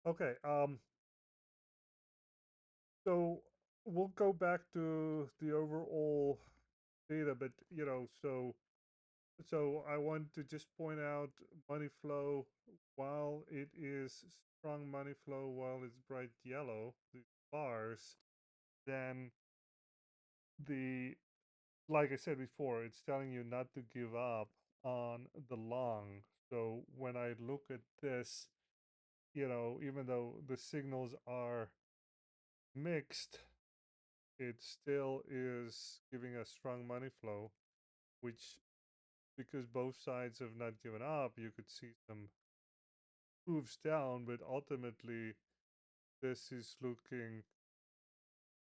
Okay. So we'll go back to the overall data, but so I want to just point out money flow while it is strong money flow, while it's bright yellow, the bars, then the like I said before, it's telling you not to give up on the long. So when I look at this, even though the signals are mixed, it still is giving a strong money flow, which, because both sides have not given up, you could see some moves down, but ultimately this is looking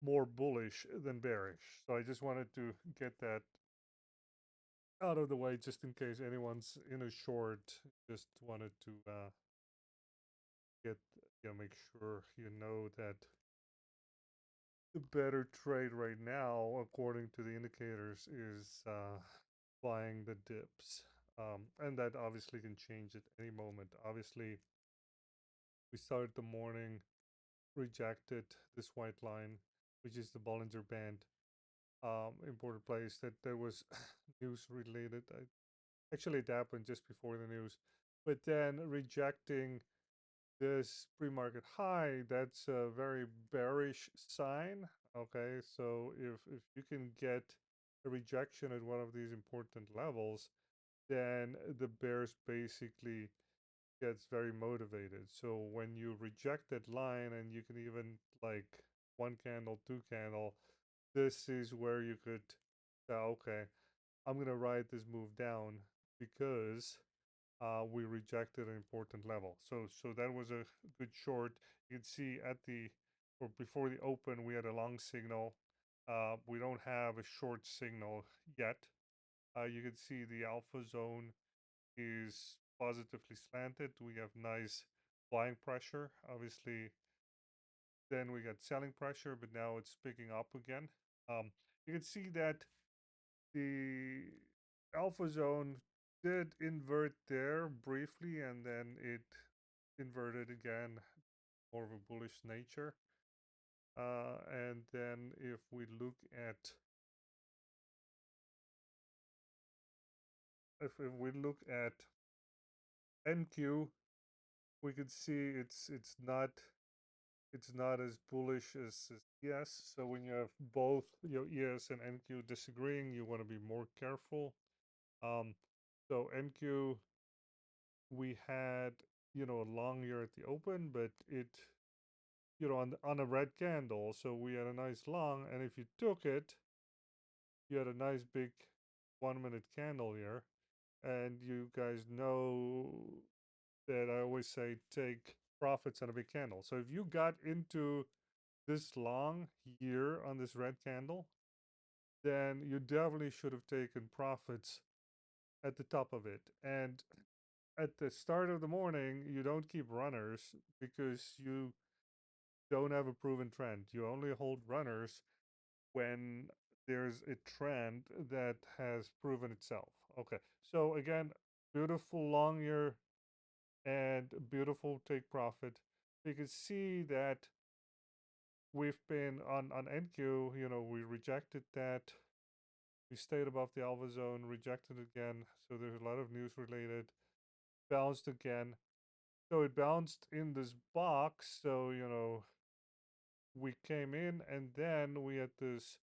more bullish than bearish. So I just wanted to get that out of the way just in case anyone's in a short. Just wanted to get, make sure you know that the better trade right now, according to the indicators, is buying the dips. And that obviously can change at any moment. Obviously, we started the morning, rejected this white line, which is the Bollinger Band. Important place that there was news related. Actually, it happened just before the news. But then rejecting this pre-market high, that's a very bearish sign. Okay, so if you can get a rejection at one of these important levels, then the bears basically gets very motivated. So when you reject that line, and you can even like one candle, two candle, this is where you could say, okay, I'm gonna ride this move down because we rejected an important level. So that was a good short. You can see at the or before the open, we had a long signal. We don't have a short signal yet. You can see the alpha zone is positively slanted. We have nice buying pressure. Obviously, then we got selling pressure, but now it's picking up again. You can see that the alpha zone did invert there briefly, and then it inverted again, more of a bullish nature. And then if we look at if we look at NQ, we could see it's not as bullish as ES. So when you have both ES and NQ disagreeing, you want to be more careful. Um, so NQ, we had a long year at the open, but it on a red candle, so we had a nice long, and if you took it, you had a nice big 1 minute candle here, and you guys know that I always say take profits on a big candle. So if you got into this long here on this red candle, then you definitely should have taken profits at the top of it. And at the start of the morning, you don't keep runners because you don't have a proven trend. You only hold runners when there's a trend that has proven itself. Okay, so again, beautiful long year and beautiful take profit. You can see that we've been on NQ, we rejected that. We stayed above the alpha zone, rejected again. So there's a lot of news related. Bounced again. So it bounced in this box. So, we came in, and then we had this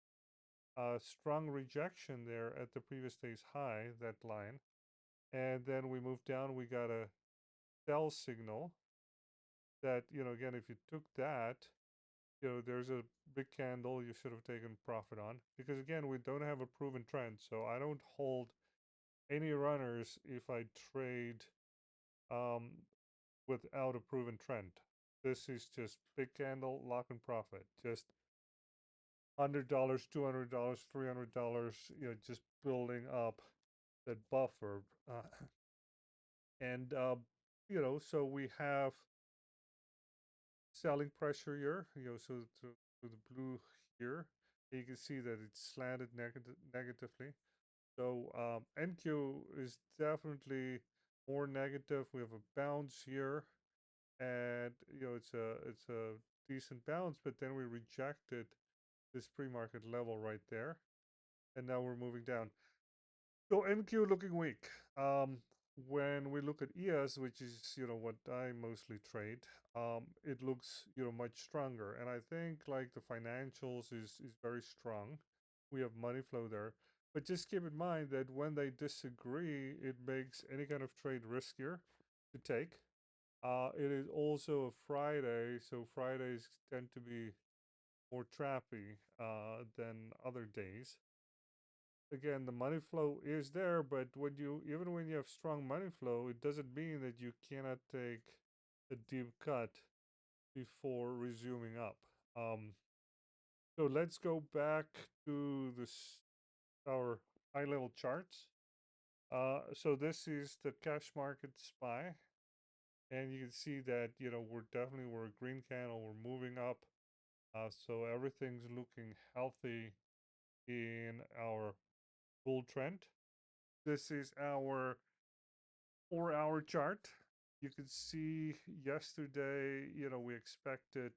strong rejection there at the previous day's high, that line. And then we moved down, we got a sell signal that, again, if you took that, there's a big candle you should have taken profit on. Because again, we don't have a proven trend. So I don't hold any runners if I trade um, without a proven trend. This is just big candle, lock and profit. Just $100, $200, $300, just building up that buffer. And so we have selling pressure here, so to the blue here, you can see that it's slanted negatively. So NQ is definitely more negative. We have a bounce here. and it's a decent bounce, but then we rejected this pre-market level right there, and now we're moving down. So NQ looking weak. When we look at ES, which is what I mostly trade, it looks much stronger, and I think like the financials is very strong. We have money flow there, but just keep in mind that when they disagree, it makes any kind of trade riskier to take. It is also a Friday, so Fridays tend to be more trappy than other days. Again, the money flow is there, but even when you have strong money flow, it doesn't mean that you cannot take a deep cut before resuming up. So let's go back to this our high level charts. So this is the cash market SPY, and you can see that we're a green candle, we're moving up. So everything's looking healthy in our bull trend. This is our 4-hour chart. You can see yesterday, we expected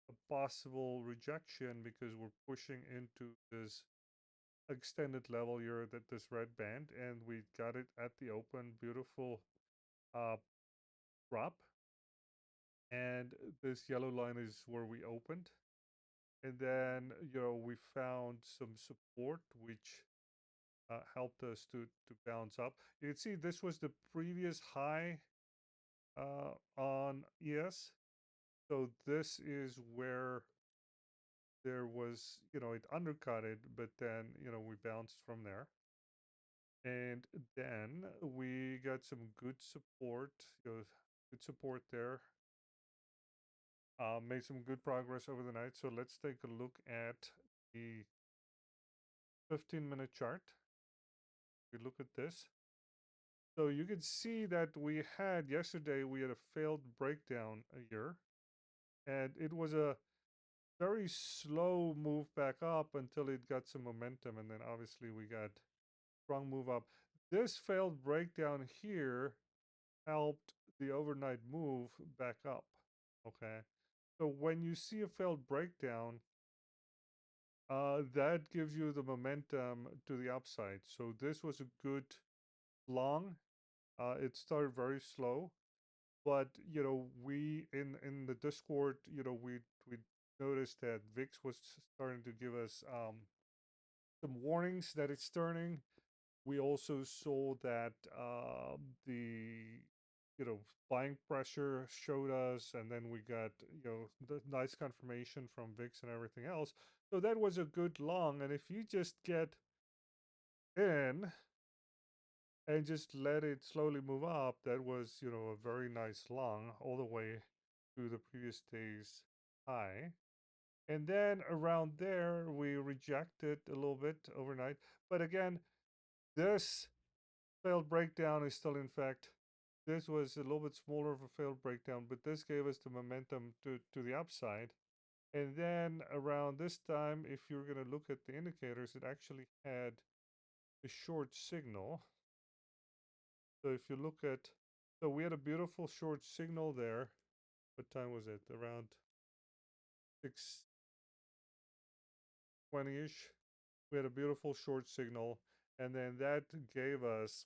a possible rejection because we're pushing into this extended level here, that this red band, and we got it at the open. Beautiful uh, drop, and this yellow line is where we opened, and then we found some support which helped us to bounce up. You can see this was the previous high on ES. So this is where there was, it undercut it, but then, we bounced from there. And then we got some good support, good support there. Made some good progress over the night. So let's take a look at the 15-minute chart. We look at this. So you can see that yesterday, we had a failed breakdown here. And it was a very slow move back up until it got some momentum, and then obviously we got strong move up. This failed breakdown here helped the overnight move back up. Okay, so when you see a failed breakdown, that gives you the momentum to the upside. So this was a good long. It started very slow, but we in the Discord, we noticed that VIX was starting to give us some warnings that it's turning. We also saw that the buying pressure showed us, and then we got the nice confirmation from VIX and everything else. So that was a good long, and if you just get in and just let it slowly move up, that was a very nice long all the way to the previous day's high. And then around there, we rejected a little bit overnight. But again, this failed breakdown is still, in fact, this was a little bit smaller of a failed breakdown, but this gave us the momentum to the upside. And then around this time, if you're going to look at the indicators, it actually had a short signal. So if you look at, so we had a beautiful short signal there. What time was it? Around 6:20-ish. We had a beautiful short signal, and then that gave us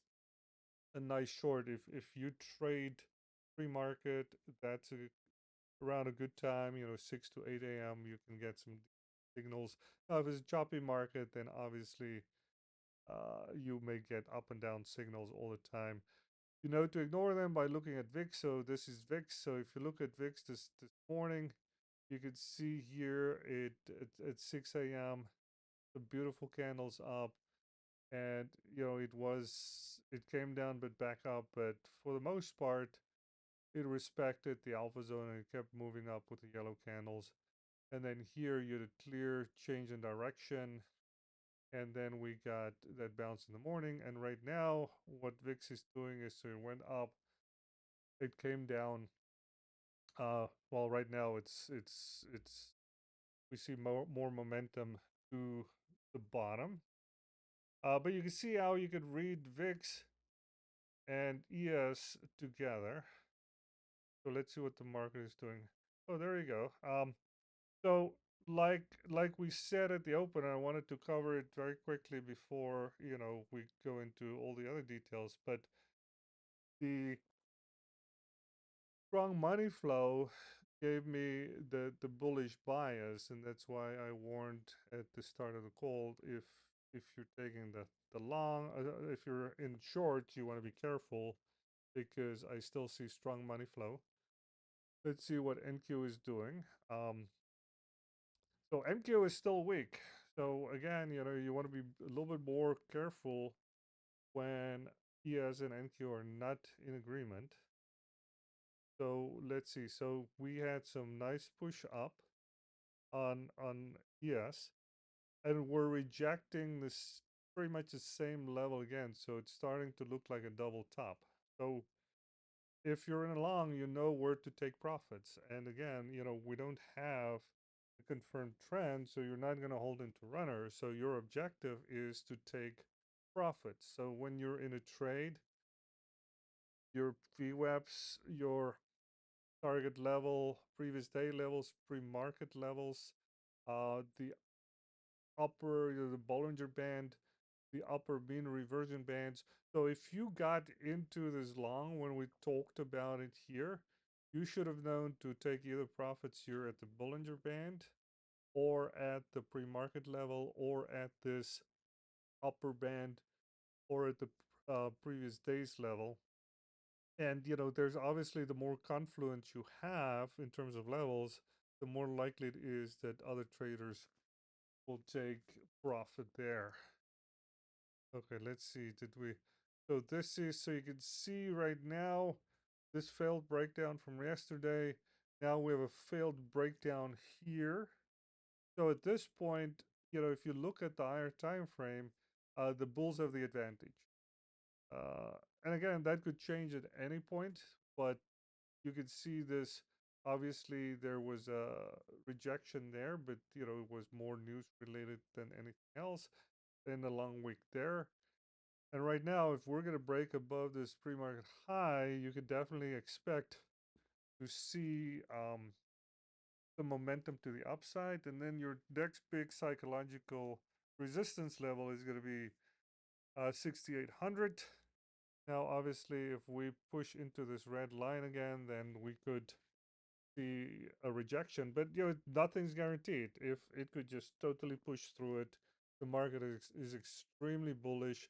a nice short. If you trade pre-market, that's around a good time, 6 to 8 a.m. You can get some signals. Now, if it's a choppy market, then obviously you may get up and down signals all the time. You know to ignore them by looking at VIX. So this is VIX. So if you look at VIX this morning, you can see here at 6 a.m. the beautiful candles up, and it came down but back up, but for the most part it respected the alpha zone and it kept moving up with the yellow candles. And then here you had a clear change in direction, and then we got that bounce in the morning. And right now what VIX is doing is, so it went up, it came down. Well, right now it's we see more momentum to the bottom. But you can see how you could read VIX and ES together. So let's see what the market is doing. Oh, there you go. So like like we said at the open, I wanted to cover it very quickly before, we go into all the other details. But the strong money flow gave me the bullish bias, and that's why I warned at the start of the call, if you're taking the long, if you're in short, you want to be careful because I still see strong money flow. Let's see what NQ is doing. So NQ is still weak. So again, you want to be a little bit more careful when ES and NQ are not in agreement. So let's see. So we had some nice push up on ES, and we're rejecting this pretty much the same level again. So it's starting to look like a double top. So if you're in a long, you know where to take profits. And again, we don't have a confirmed trend, so you're not going to hold into runners. So your objective is to take profits. So when you're in a trade, your VWAPs, your target level, previous day levels, pre-market levels, the upper, the Bollinger Band, the upper mean reversion bands. So if you got into this long when we talked about it here, you should have known to take either profits here at the Bollinger Band or at the pre-market level or at this upper band or at the previous day's level. And, there's obviously the more confluence you have in terms of levels, the more likely it is that other traders will take profit there. Okay, let's see. Did we? So this is, so you can see right now, this failed breakdown from yesterday. Now we have a failed breakdown here. So at this point, if you look at the higher time frame, the bulls have the advantage. And again, that could change at any point, but you can see this. Obviously, there was a rejection there, but it was more news related than anything else. And a long week there. And right now, if we're going to break above this pre-market high, you could definitely expect to see the momentum to the upside. And then your next big psychological resistance level is going to be 6,800. Now, obviously, if we push into this red line again, then we could see a rejection. But nothing's guaranteed. If it could just totally push through it, the market is extremely bullish.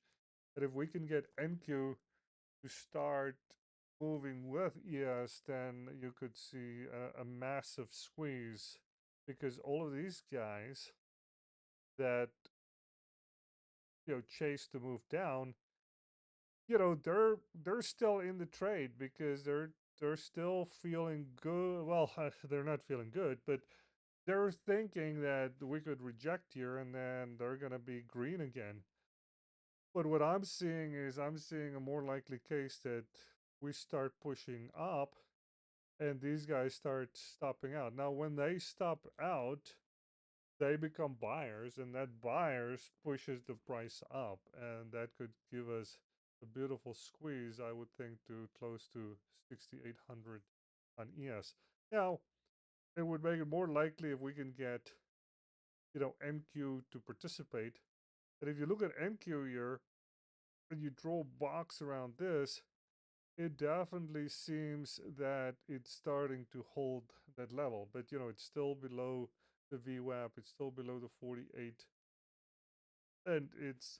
And if we can get NQ to start moving with ES, then you could see a massive squeeze because all of these guys that chase to move down, they're still in the trade because they're still feeling good. Well, they're not feeling good, but they're thinking that we could reject here and then they're gonna be green again. But what I'm seeing is I'm seeing a more likely case that we start pushing up and these guys start stopping out. Now, when they stop out, they become buyers, and that buyers pushes the price up, and that could give us a beautiful squeeze, I would think, to close to 6,800 on ES. Now, it would make it more likely if we can get, NQ to participate. And if you look at NQ here, and you draw a box around this, it definitely seems that it's starting to hold that level. But, it's still below the VWAP. It's still below the 48. And it's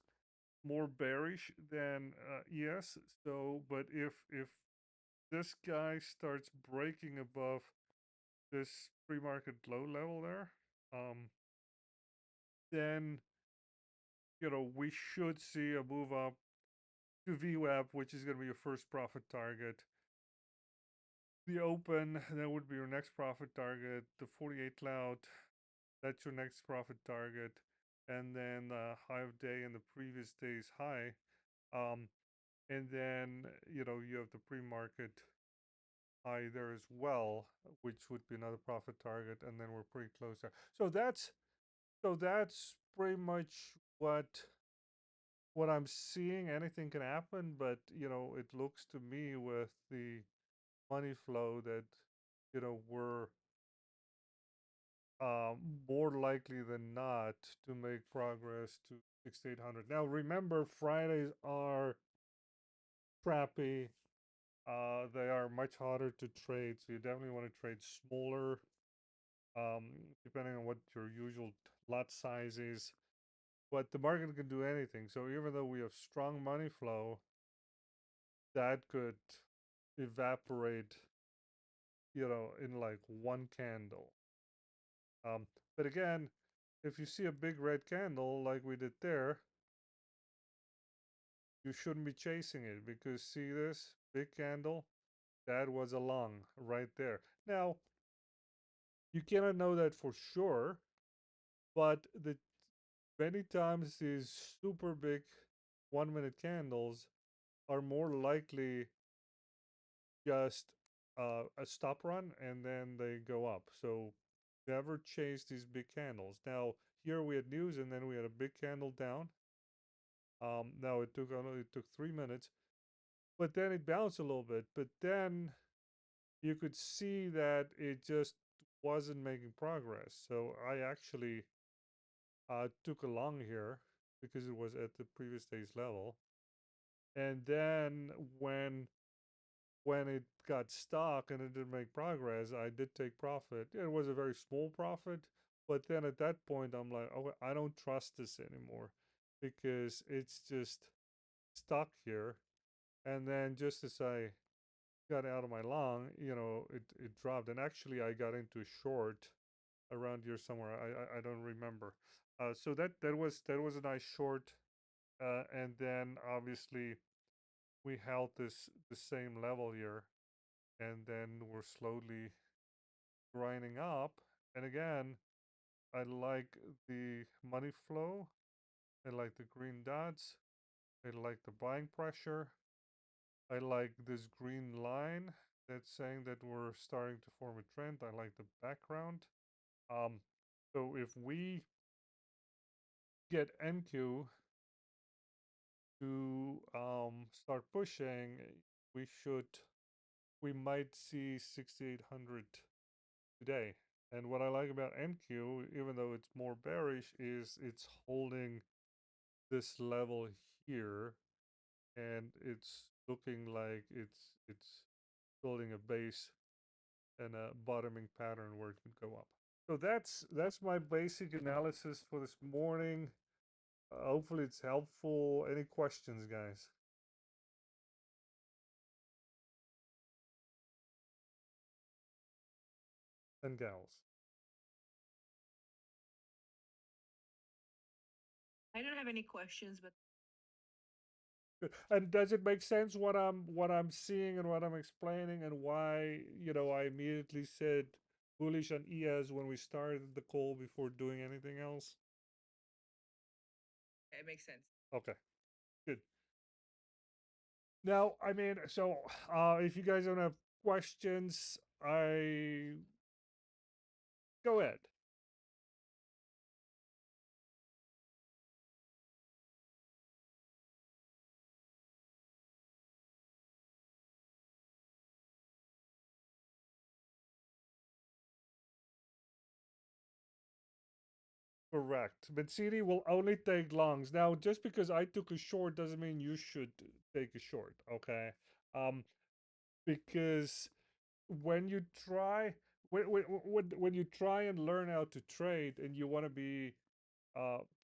more bearish than ES. So, but if this guy starts breaking above this pre-market low level there, then, we should see a move up to VWAP, which is going to be your first profit target. The open, that would be your next profit target. The 48 cloud, that's your next profit target. And then the high of day and the previous day's high. And then, you have the pre-market high there as well, which would be another profit target. And then we're pretty close there. So that's pretty much what I'm seeing. Anything can happen, but it looks to me with the money flow that we're um, more likely than not to make progress to 6800. Now remember, Fridays are crappy. They are much harder to trade, so you definitely want to trade smaller, um, depending on what your usual lot size is. But the market can do anything. So even though we have strong money flow, that could evaporate, in like one candle. But again, if you see a big red candle like we did there, you shouldn't be chasing it because see this big candle? That was a long right there. Now, you cannot know that for sure, but the many times these super big 1 minute candles are more likely just a stop run and then they go up. So never chase these big candles. Now, here we had news and then we had a big candle down. Now it took 3 minutes, but then it bounced a little bit. But then you could see that it just wasn't making progress. So I actually took a long here because it was at the previous day's level. And then when it got stuck and it didn't make progress, I did take profit. It was a very small profit, but then at that point, I'm like, oh, I don't trust this anymore because it's just stuck here. And then just as I got out of my long, it dropped. And actually, I got into a short around here somewhere. I don't remember. So that was a nice short. And then obviously we held the same level here, and then we're slowly grinding up. And again, I like the money flow. I like the green dots. I like the buying pressure. I like this green line that's saying that we're starting to form a trend. I like the background. Um, so if we get NQ to start pushing, we should we might see 6800 today. And what I like about NQ, even though it's more bearish, is it's holding this level here, and it's looking like it's building a base and a bottoming pattern where it could go up. So that's my basic analysis for this morning. Hopefully it's helpful. Any questions, guys and gals? I don't have any questions, but And does it make sense what I'm seeing and what I'm explaining and why I immediately said bullish on ES when we started the call before doing anything else? it makes sense. Okay, good. Now, I mean, so if you guys don't have questions, I go ahead. Correct. Mancini will only take longs. Now, just because I took a short doesn't mean you should take a short, okay? Um, because when you try when you try and learn how to trade and you want to be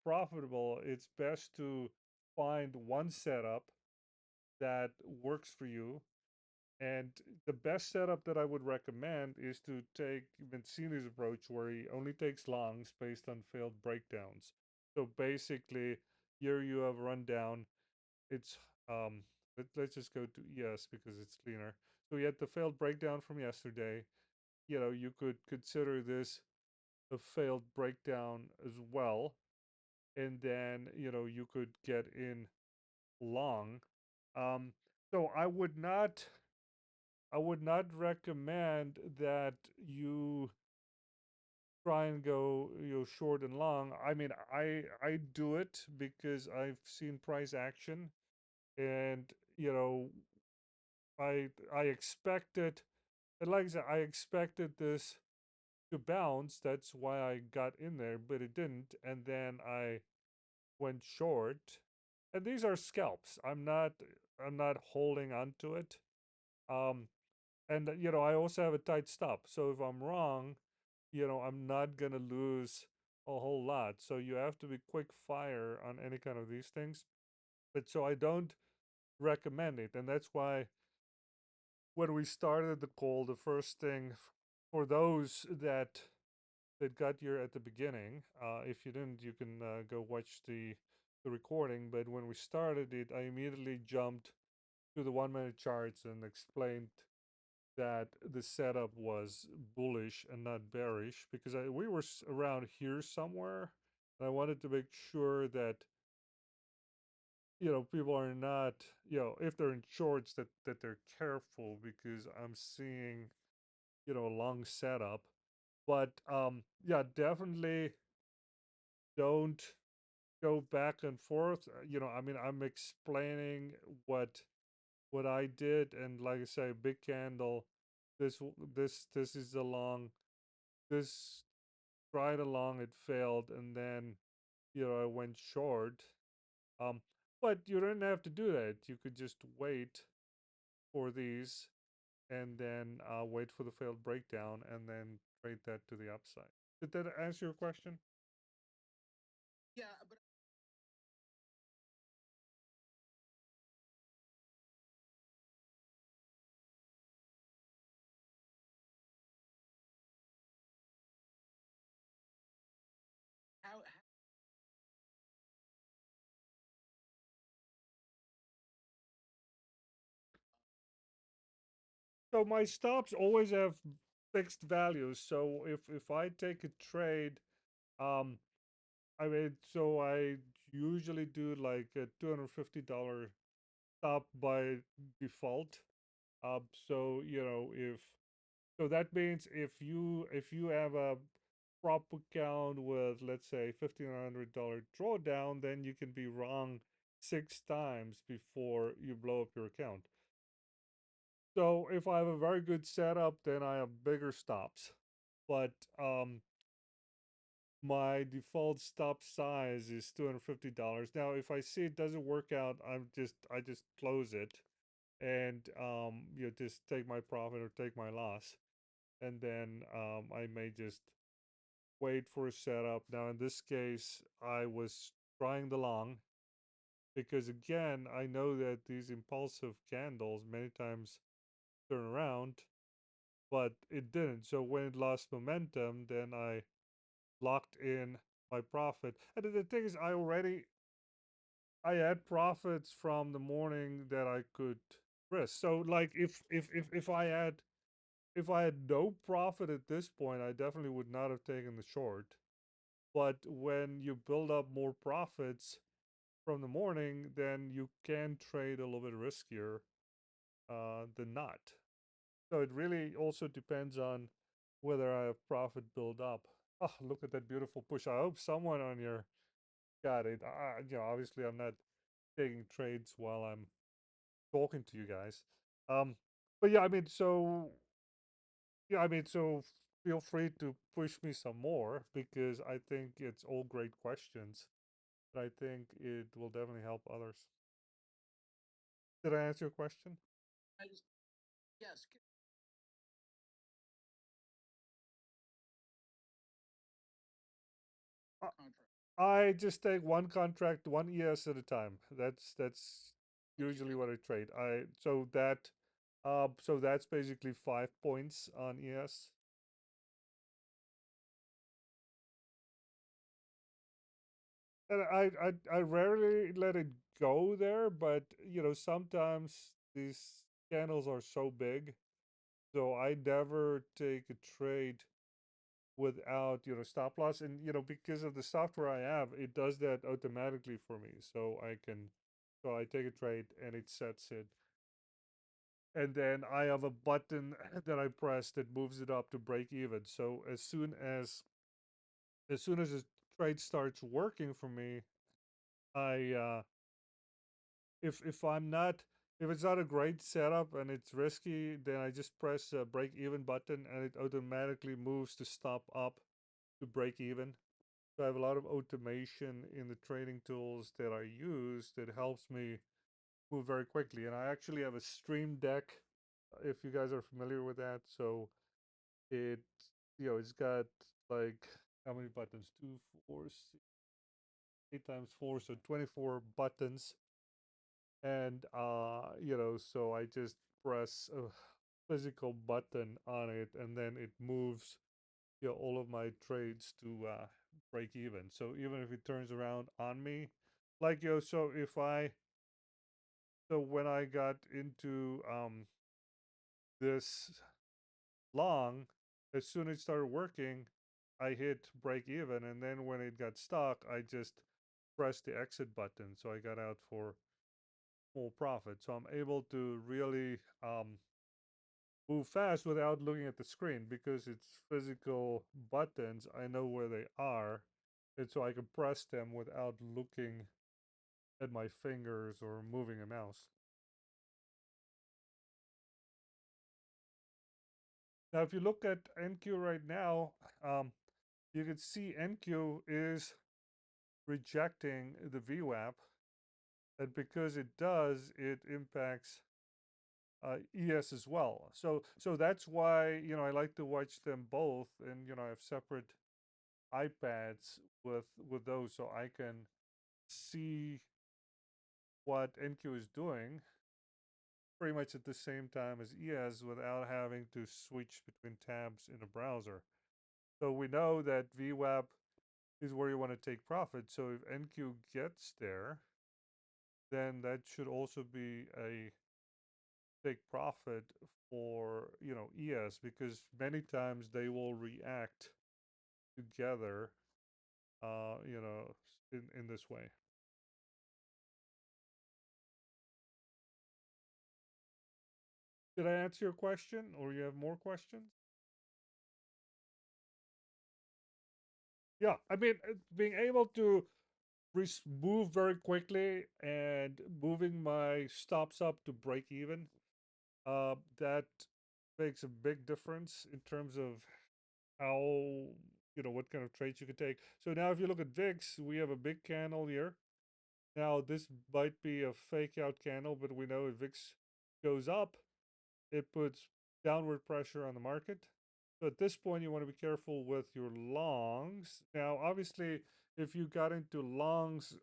profitable, it's best to find one setup that works for you. And the best setup that I would recommend is to take Mancini's approach, where he only takes longs based on failed breakdowns. So basically, here you have rundown. It's let's just go to ES because it's cleaner. So we had the failed breakdown from yesterday. You could consider this a failed breakdown as well, and then you could get in long. Um, so I would not recommend that you try and go short and long. I mean, I do it because I've seen price action, and I expect it And like I said, I expected this to bounce. That's why I got in there, but it didn't. And then I went short. And these are scalps. I'm not holding on to it. Um, and I also have a tight stop. So if I'm wrong, I'm not gonna lose a whole lot. So you have to be quick fire on any kind of these things. But so I don't recommend it, and that's why when we started the call, the first thing for those that got here at the beginning, if you didn't, you can go watch the recording. But when we started it, I immediately jumped to the 1 minute charts and explained that the setup was bullish and not bearish because we were around here somewhere, and I wanted to make sure that people are not, if they're in shorts, that they're careful because I'm seeing a long setup. But yeah, definitely don't go back and forth. I mean, I'm explaining what I did, and like I say, big candle. This is a long. This tried along, it failed, and then I went short. Um, but you don't have to do that. You could just wait for these, and then wait for the failed breakdown, and then trade that to the upside. Did that answer your question? Yeah, but how So my stops always have fixed values. So if I take a trade, um, I mean, so I usually do like a $250 stop by default. So if so, that means if you have a prop account with, let's say, $1,500 drawdown, then you can be wrong 6 times before you blow up your account. So if I have a very good setup, then I have bigger stops. But my default stop size is $250. Now, if I see it doesn't work out, I just close it, and just take my profit or take my loss, and then I may just wait for a setup. Now, in this case, I was trying the long because, again, I know that these impulsive candles many times turn around, but it didn't. So when it lost momentum, then I locked in my profit. And the thing is, I had profits from the morning that I could risk. So like if I had no profit at this point, I definitely would not have taken the short. But when you build up more profits from the morning, then you can trade a little bit riskier than not. So it really also depends on whether I have profit build up. Oh, look at that beautiful push. I hope someone on your got it. Obviously I'm not taking trades while I'm talking to you guys. Um, but yeah, I mean, so feel free to push me some more because I think it's all great questions. But I think it will definitely help others. Did I answer your question? I just yes, Uh, contract. I just take one contract, one ES at a time. That's Okay, usually what I trade. So that's basically 5 points on ES. And I rarely let it go there, but sometimes these candles are so big, so I never take a trade without stop loss. And because of the software I have, it does that automatically for me, so I take a trade and it sets it, and then I have a button that I press that moves it up to break even. So as soon as the trade starts working for me, I if I'm not if it's not a great setup and it's risky, then I just press the break even button and it automatically moves the stop up to break even. So I have a lot of automation in the trading tools that I use that helps me move very quickly. And I actually have a Stream Deck, if you guys are familiar with that. So it, it's got like how many buttons? 2, 4, 6, 8 times 4, so 24 buttons. And so I just press a physical button on it, and then it moves all of my trades to break even. So even if it turns around on me, like so if I so when I got into this long, as soon as it started working, I hit break even, and then when it got stuck, I just pressed the exit button. So I got out for full profit. So I'm able to really move fast without looking at the screen because it's physical buttons. I know where they are, and so I can press them without looking at my fingers or moving a mouse. Now, if you look at NQ right now, you can see NQ is rejecting the VWAP, and because it does, it impacts ES as well. So that's why I like to watch them both, and I have separate iPads with those, so I can see what NQ is doing pretty much at the same time as ES without having to switch between tabs in a browser. So we know that VWAP is where you want to take profit. So if NQ gets there, then that should also be a take profit for ES, because many times they will react together in this way. Did I answer your question, or you have more questions? Yeah, I mean, being able to move very quickly and moving my stops up to break even, that makes a big difference in terms of how, what kind of trades you can take. So now if you look at VIX, we have a big candle here. Now this might be a fake out candle, but we know if VIX goes up, it puts downward pressure on the market. So at this point, you want to be careful with your longs. Now, obviously, if you got into longs,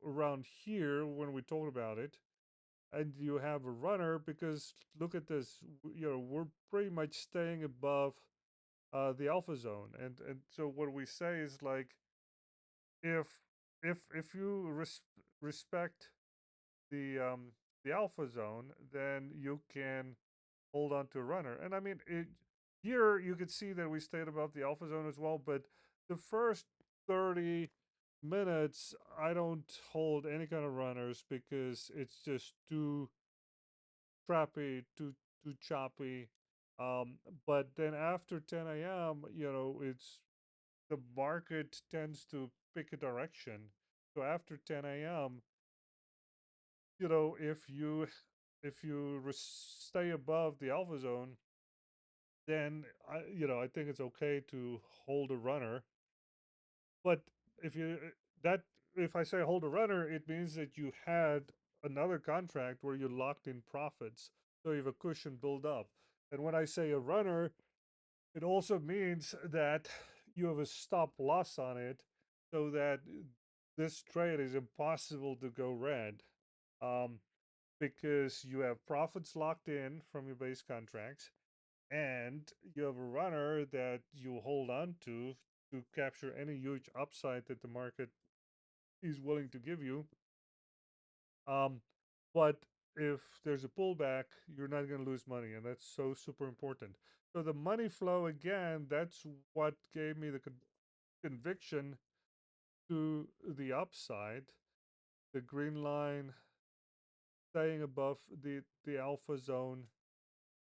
around here when we talked about it, and you have a runner, because look at this, we're pretty much staying above the alpha zone, and so what we say is like, if if you respect the alpha zone, then you can hold on to a runner. And I mean, here you could see that we stayed above the alpha zone as well, but the first 30 minutes, I don't hold any kind of runners because it's just too trappy, too choppy. But then after 10 a.m., it's the market tends to pick a direction. So after 10 a.m., if you stay above the alpha zone, then I think it's okay to hold a runner. But if you that if I say hold a runner, it means that you had another contract where you locked in profits, so you have a cushion build up. And when I say a runner, it also means that you have a stop loss on it, so that this trade is impossible to go red, um, because you have profits locked in from your base contracts, and you have a runner that you hold on to capture any huge upside that the market is willing to give you. But if there's a pullback, you're not going to lose money, and that's so super important. So the money flow, again, that's what gave me the conviction to the upside. The green line staying above the alpha zone,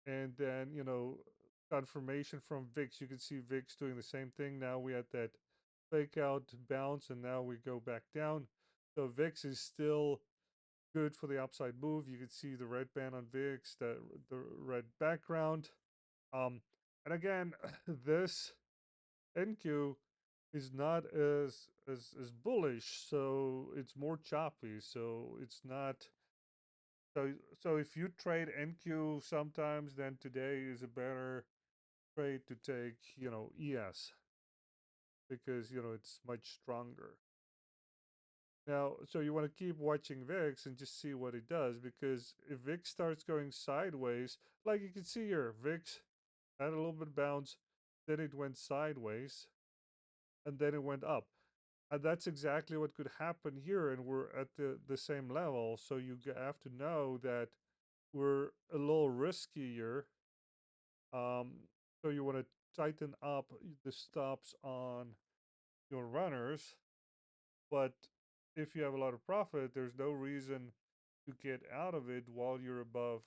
and then confirmation from VIX. You can see VIX doing the same thing. Now we had that fake out bounce, and now we go back down. So VIX is still good for the upside move. You can see the red band on VIX, the red background. And again, this NQ is not as bullish, so it's more choppy. So it's not. So if you trade NQ sometimes, then today is a better trade to take, ES, because it's much stronger. Now, so you want to keep watching VIX and just see what it does, because if VIX starts going sideways, like you can see here, VIX had a little bit bounce, then it went sideways, and then it went up. And that's exactly what could happen here, and we're at the same level. So you have to know that we're a little riskier. So you want to tighten up the stops on your runners. But if you have a lot of profit, there's no reason to get out of it while you're above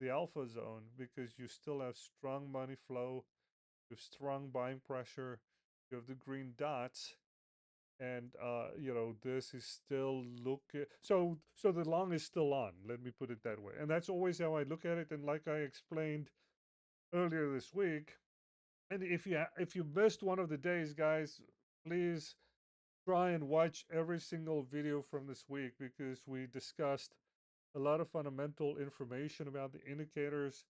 the alpha zone, because you still have strong money flow, you have strong buying pressure, you have the green dots, and this is still so the long is still on, let me put it that way. And that's always how I look at it. And like I explained earlier this week, and if you missed one of the days, guys, please try and watch every single video from this week, because we discussed a lot of fundamental information about the indicators.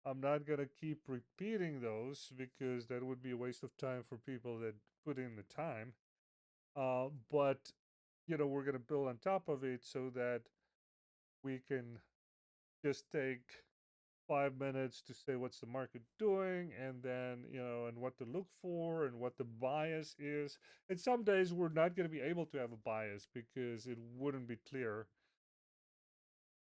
I'm not going to keep repeating those, because that would be a waste of time for people that put in the time. But we're going to build on top of it so that we can just take 5 minutes to say what's the market doing, and then and what to look for and what the bias is. And some days we're not going to be able to have a bias because it wouldn't be clear.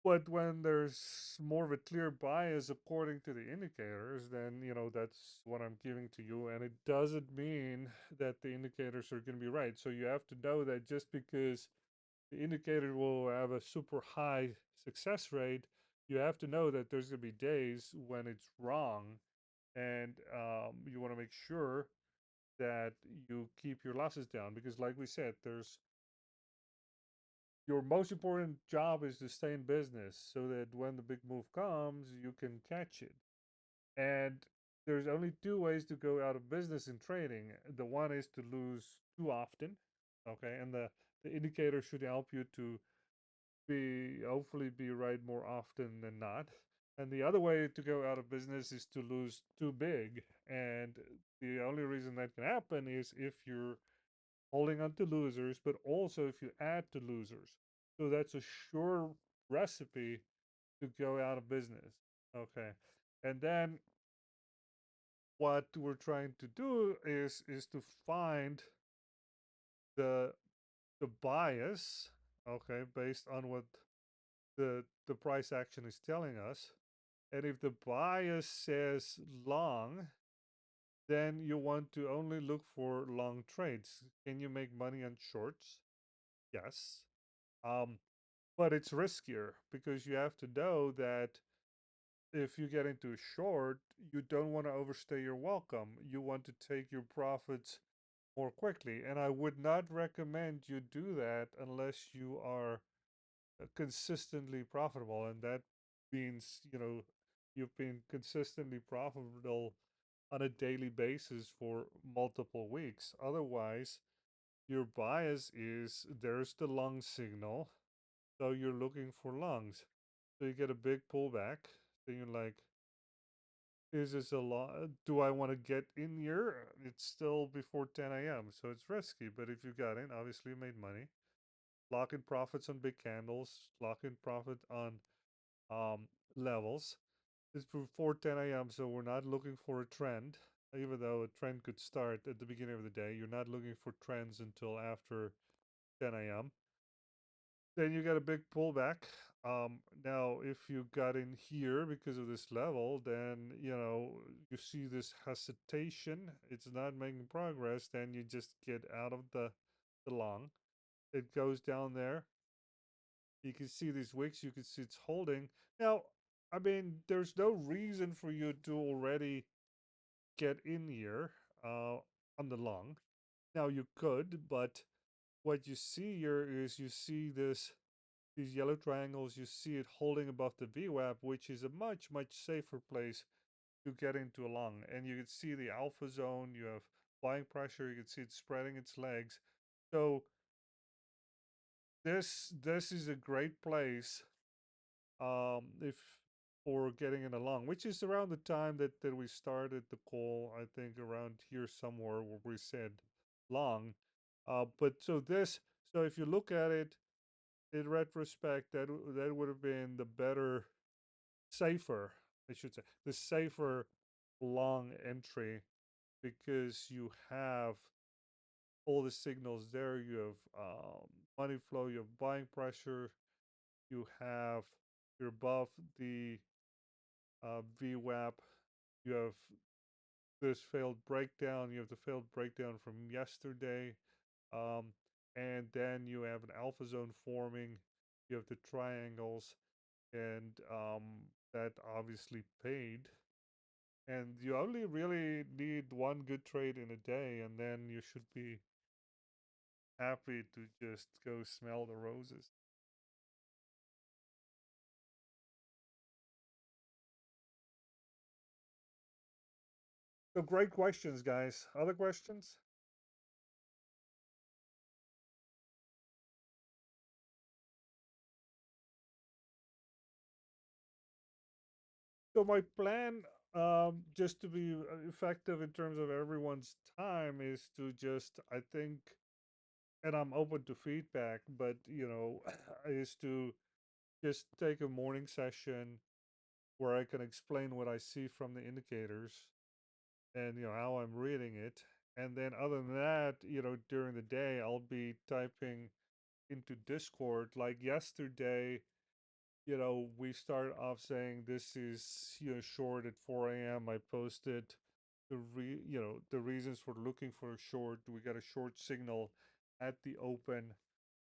But when there's more of a clear bias according to the indicators, then that's what I'm giving to you. And it doesn't mean that the indicators are going to be right. So you have to know that just because the indicator will have a super high success rate, you have to know that there's going to be days when it's wrong. And you want to make sure that you keep your losses down, because like we said, there's your most important job is to stay in business so that when the big move comes, you can catch it. And there's only two ways to go out of business in trading. The one is to lose too often, okay, and the indicator should help you to hopefully be right more often than not. And the other way to go out of business is to lose too big. And the only reason that can happen is if you're holding on to losers, but also if you add to losers. So that's a sure recipe to go out of business. Okay. And then what we're trying to do is to find the the bias, okay, based on what the price action is telling us. And if the bias says long, then you want to only look for long trades. Can you make money on shorts? Yes. Um, but it's riskier, because you have to know that if you get into a short, you don't want to overstay your welcome. You want to take your profits more quickly. And I would not recommend you do that unless you are consistently profitable. And that means, you've been consistently profitable on a daily basis for multiple weeks. Otherwise, your bias is there's the long signal, so you're looking for longs. So you get a big pullback. Then you're like, is this a lot? Do I want to get in here? It's still before 10 a.m., so it's risky. But if you got in, obviously you made money. Lock in profits on big candles, lock in profit on levels. It's before 10 a.m., so we're not looking for a trend. Even though a trend could start at the beginning of the day, you're not looking for trends until after 10 a.m. Then you get a big pullback. Now, if you got in here because of this level, then, you see this hesitation. It's not making progress. Then you just get out of the long. It goes down there. You can see these wicks. You can see it's holding. Now, I mean, there's no reason for you to already get in here on the long. Now, you could, but what you see here is you see this these yellow triangles, you see it holding above the VWAP, which is a much, much safer place to get into a lung. And you can see the alpha zone, you have buying pressure, you can see it spreading its legs. So this is a great place if for getting in a lung, which is around the time that we started the call, I think around here somewhere where we said lung. But so if you look at it in retrospect, that would have been the better, safer, I should say, the safer long entry, because you have all the signals there. You have money flow, you have buying pressure, you have, you're above the VWAP, you have this failed breakdown, you have the failed breakdown from yesterday, um, and then you have an alpha zone forming, you have the triangles, and that obviously paid. And you only really need one good trade in a day, and then you should be happy to just go smell the roses. So great questions, guys. Other questions? So my plan, just to be effective in terms of everyone's time, is to just, I think, and I'm open to feedback, but is to just take a morning session where I can explain what I see from the indicators and how I'm reading it. And then other than that, during the day, I'll be typing into Discord. Like yesterday, we started off saying this is, short at 4 a.m. I posted the reasons for looking for a short. We got a short signal at the open,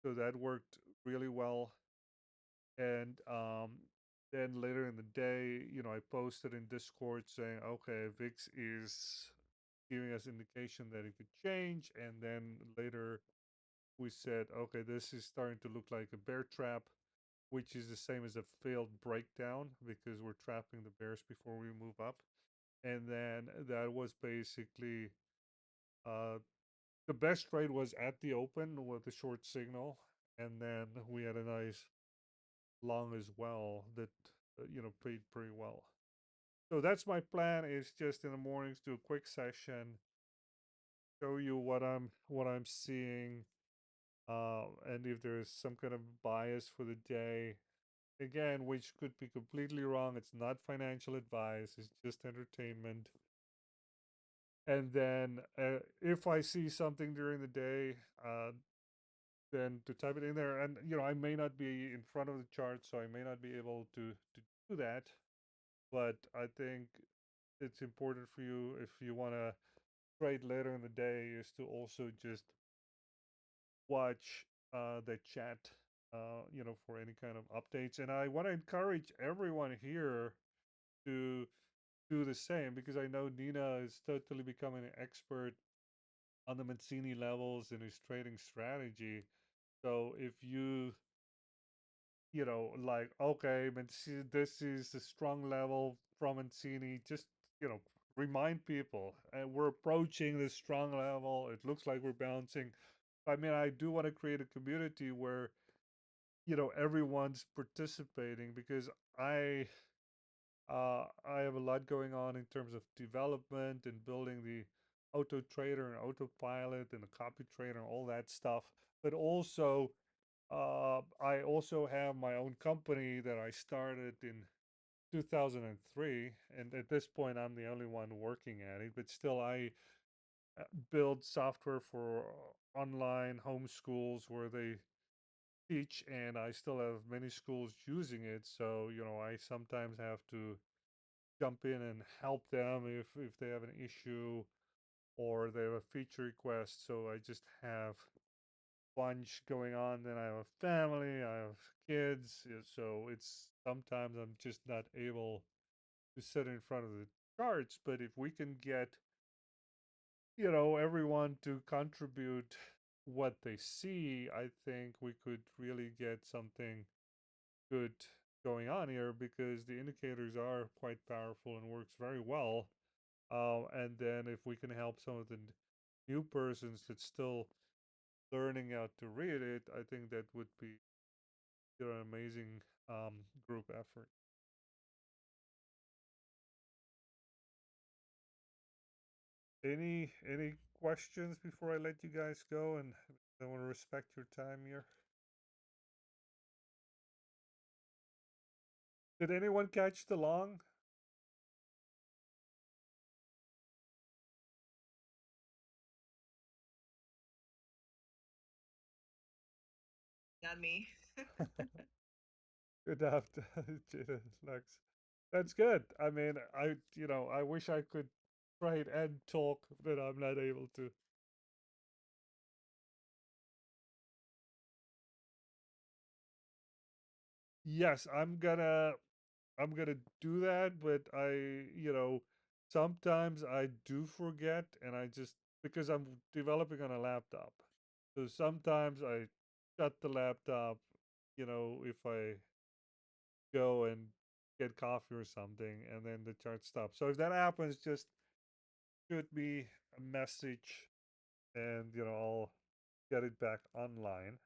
so that worked really well. And then later in the day, I posted in Discord saying, okay, VIX is giving us indication that it could change. And then later we said, okay, this is starting to look like a bear trap, which is the same as a failed breakdown because we're trapping the bears before we move up. And then that was basically uh, the best trade was at the open with the short signal. And then we had a nice long as well that, paid pretty well. So that's my plan, is just in the mornings do a quick session, show you what I'm seeing, and if there's some kind of bias for the day, again, which could be completely wrong. It's not financial advice, it's just entertainment. And then if I see something during the day, then to type it in there. And I may not be in front of the chart, so I may not be able to do that. But I think it's important for you, if you want to trade later in the day, is to also just watch the chat, for any kind of updates. And I want to encourage everyone here to do the same, because I know Nina is totally becoming an expert on the Mancini levels in his trading strategy. So if like, okay, Mancini, this is a strong level from Mancini, just, remind people, and we're approaching this strong level. It looks like we're bouncing. I mean, I do want to create a community where, everyone's participating, because I have a lot going on in terms of development and building the Auto Trader and Autopilot and the Copy Trader and all that stuff. But also, I also have my own company that I started in 2003, and at this point, I'm the only one working at it. But still, I build software for online homeschools where they teach, and I still have many schools using it. So, I sometimes have to jump in and help them if they have an issue or they have a feature request. So I just have bunch going on. Then I have a family, I have kids, so it's sometimes I'm just not able to sit in front of the charts. But if we can get, everyone to contribute what they see, I think we could really get something good going on here because the indicators are quite powerful and works very well. And then if we can help some of the new persons that's still learning how to read it, I think that would be an amazing group effort. Any questions before I let you guys go? And I want to respect your time here. Did anyone catch the long? Not me. Good after Lex. That's good. I mean, I wish I could write and talk, but I'm not able to. Yes, I'm gonna do that, but sometimes I do forget, and I just because I'm developing on a laptop, so sometimes I shut the laptop. If I go and get coffee or something, and then the chart stops. So if that happens, just shoot me a message, and I'll get it back online.